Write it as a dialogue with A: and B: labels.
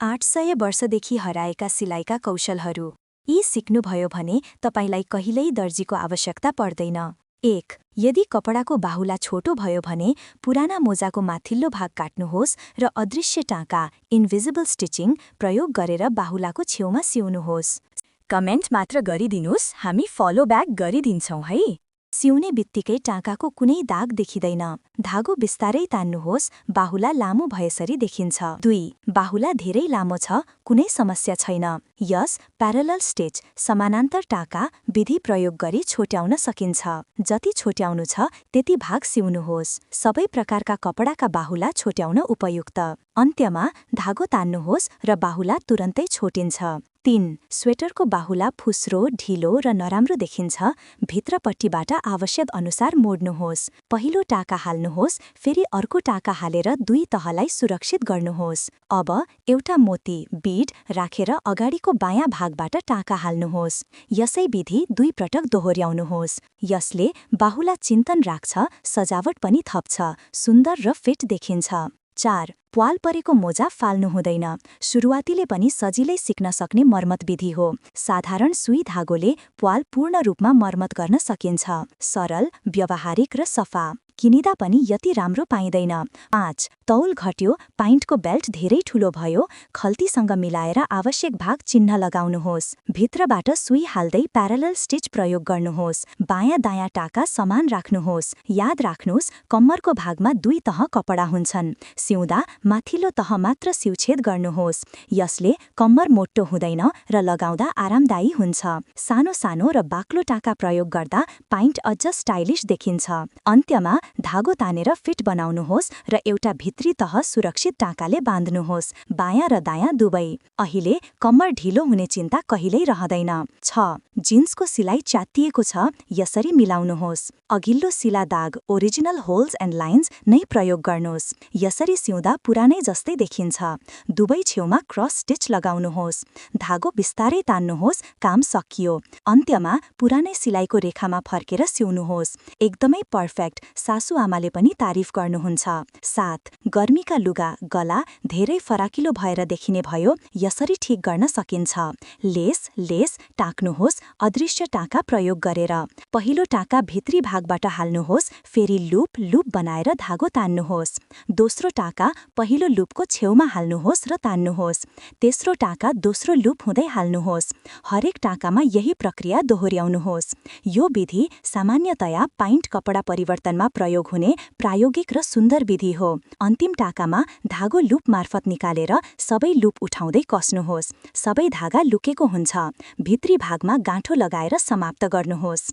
A: 800 वर्षदेखि हराएका सिलाइका कौशलहरू। यी सिक्नुभयो भने तपाईलाई कहिल्यै दर्जीको आवश्यकता पर्दैन। 1. यदि कपडाको बाहुला छोटो भयो भने पुराना मोजाको माथिल्लो भाग काट्नुहोस् र अदृश्य टाँका इन्भिजिबल स्टिचिङ प्रयोग गरेर बाहुलाको छेउमा सिउनुहोस्।
B: कमेन्ट मात्र गरिदिनुस्, हामी फलो ब्याक गरिदिन्छौँ है।
A: सिउने बित्तिकै टाँकाको कुनै दाग देखिँदैन। धागो बिस्तारै तान्नुहोस्, बाहुला लामो भएसरी देखिन्छ। 2. बाहुला धेरै लामो छ, कुनै समस्या छैन। यस प्यारलल स्टिच समानान्तर टाँका विधि प्रयोग गरी छोट्याउन सकिन्छ। जति छोट्याउनु छ त्यति भाग सिउनुहोस्। सबै प्रकारका कपडाका बाहुला छोट्याउन उपयुक्त। अन्त्यमा धागो तान्नुहोस् र बाहुला तुरन्तै छोटिन्छ। 3. स्वेटरको बाहुला फुस्रो, ढिलो र नराम्रो देखिन्छ। भित्रपट्टिबाट आवश्यक अनुसार मोड्नुहोस्। पहिलो टाँका हाल्नुहोस्, फेरि अर्को टाँका हालेर दुई तहलाई सुरक्षित गर्नुहोस्। अब एउटा मोती बीड राखेर अगाडिको बायाँ भागबाट टाँका हाल्नुहोस्। यसै विधि 2 पटक दोहोर्याउनुहोस्। यसले बाहुला चिन्तन राख्छ, सजावट पनि थप्छ, सुन्दर र फिट देखिन्छ। 4. प्वाल परेको मोजा फाल्नु हुँदैन। सुरुवातीले पनि सजिलै सिक्न सक्ने मर्मत विधि हो। साधारण सुई धागोले प्वाल पूर्ण रूपमा मर्मत गर्न सकिन्छ। सरल, व्यावहारिक र सफा। किनिदा पनि यति राम्रो पाइँदैन। 5. तौल घट्यो, पाइन्टको बेल्ट धेरै ठूलो भयो, खल्तीसँग मिलाएर आवश्यक भाग चिन्ह लगाउनुहोस्। भित्रबाट सुई हाल्दै प्यारलल स्टिच प्रयोग गर्नुहोस्। बायाँ दायाँ टाँका समान राख्नुहोस्। याद राख्नुहोस्, कम्मरको भागमा 2 तह कपडा हुन्छन्। सिउँदा माथिल्लो तह मात्र सिउछेद गर्नुहोस्। यसले कम्मर मोटो हुँदैन र लगाउँदा आरामदायी हुन्छ। सानो सानो र बाक्लो टाँका प्रयोग गर्दा पाइन्ट अझ स्टाइलिश देखिन्छ। अन्त्यमा धागो तानेर फिट बनाउनुहोस् र एउटा भित्री तह सुरक्षित टाँकाले बाँध्नुहोस्, बायाँ र दायाँ दुवै। अहिले कम्मर ढिलो हुने चिन्ता कहिल्यै रहँदैन। 6. जिन्सको सिलाइ च्यातिएको छ, यसरी मिलाउनुहोस्। अघिल्लो सिला दाग ओरिजिनल होल्स एन्ड लाइन्स नै प्रयोग गर्नुहोस्। यसरी सिउँदा पुरानै जस्तै देखिन्छ। दुवै छेउमा क्रस स्टिच लगाउनुहोस्। धागो बिस्तारै तान्नुहोस्, काम सकियो। अन्त्यमा पुरानै सिलाइको रेखामा फर्केर सिउनुहोस्। एकदमै पर्फेक्ट, सासुआमाले पनि तारिफ गर्नुहुन्छ। 7. गर्मीका लुगा गला धेरै फराकिलो भएर देखिने भयो, यसरी ठिक गर्न सकिन्छ। लेस टाक्नुहोस्, अदृश्य टाँका प्रयोग गरेर। पहिलो टाँका भित्री भागबाट हाल्नुहोस्, फेरि लुप बनाएर धागो तान्नुहोस्। दोस्रो टाँका पहिलो लुपको छेउमा हाल्नुहोस् र तान्नुहोस्। तेस्रो टाँका दोस्रो लुप हुँदै हाल्नुहोस्। हरेक टाँकामा यही प्रक्रिया दोहोर्याउनुहोस्। यो विधि सामान्यतया पाइन्ट कपडा परिवर्तनमा प्रयोग हुने प्रायोगिक र सुन्दर विधि हो। अन्तिम टाँकामा धागो लुप मार्फत निकालेर सबै लुप उठाउँदै कस्नुहोस्। सबै धागा लुकेको हुन्छ। भित्री भागमा गाँठो लगाएर समाप्त गर्नुहोस्।